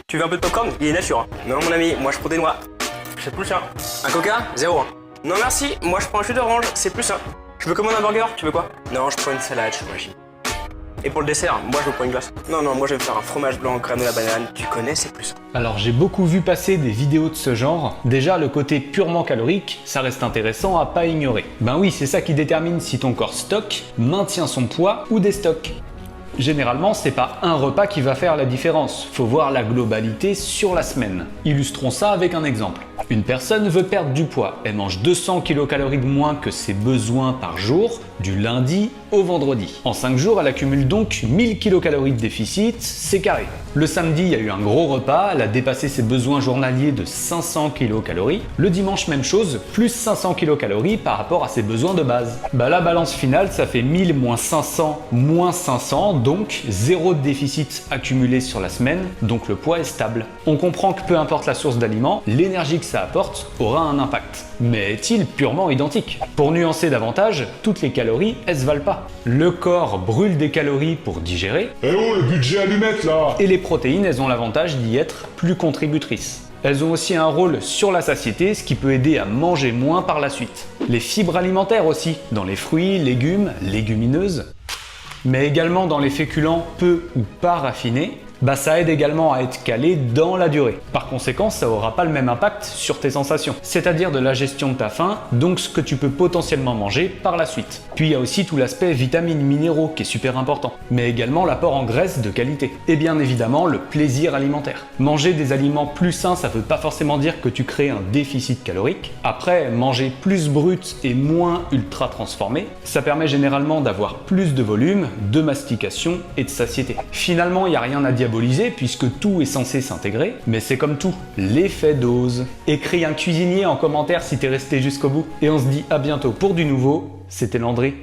Tu veux un peu de popcorn? Il est nature. Hein. Non mon ami, moi je prends des noix. C'est plus ça. Un coca? 0. Hein. Non merci, moi je prends un jus d'orange, c'est plus ça. Je veux commander un burger, tu veux quoi? Non, je prends une salade, je suis régime. Et pour le dessert, moi je veux prendre une glace. Non, moi je vais me faire un fromage blanc, granola banane, tu connais, c'est plus ça. Alors j'ai beaucoup vu passer des vidéos de ce genre. Déjà le côté purement calorique, ça reste intéressant à pas ignorer. Ben oui, c'est ça qui détermine si ton corps stocke, maintient son poids ou déstocke. Généralement, c'est pas un repas qui va faire la différence, faut voir la globalité sur la semaine. Illustrons ça avec un exemple. Une personne veut perdre du poids, elle mange 200 kcal de moins que ses besoins par jour, du lundi au vendredi. En 5 jours, elle accumule donc 1000 kcal de déficit, c'est carré. Le samedi, il y a eu un gros repas, elle a dépassé ses besoins journaliers de 500 kcal. Le dimanche, même chose, plus 500 kcal par rapport à ses besoins de base. Bah la balance finale, ça fait 1000 moins 500 moins 500, donc 0 de déficit accumulé sur la semaine, donc le poids est stable. On comprend que peu importe la source d'aliments, l'énergie que ça apporte aura un impact. Mais est-il purement identique? Pour nuancer davantage, toutes les calories, elles se valent pas. Le corps brûle des calories pour digérer. Eh oh, le budget allumette là! Et les protéines, elles ont l'avantage d'y être plus contributrices. Elles ont aussi un rôle sur la satiété, ce qui peut aider à manger moins par la suite. Les fibres alimentaires aussi, dans les fruits, légumes, légumineuses, mais également dans les féculents peu ou pas raffinés, ça aide également à être calé dans la durée. Par conséquent, ça aura pas le même impact sur tes sensations, c'est-à-dire de la gestion de ta faim, donc ce que tu peux potentiellement manger par la suite. Puis il y a aussi tout l'aspect vitamines, minéraux qui est super important, mais également l'apport en graisse de qualité. Et bien évidemment, le plaisir alimentaire. Manger des aliments plus sains, ça veut pas forcément dire que tu crées un déficit calorique. Après, manger plus brut et moins ultra transformé, ça permet généralement d'avoir plus de volume, de mastication et de satiété. Finalement, il n'y a rien à diaboliser puisque tout est censé s'intégrer, mais c'est comme tout, l'effet dose. Écris un cuisinier en commentaire si t'es resté jusqu'au bout. Et on se dit à bientôt pour du nouveau, c'était Landry.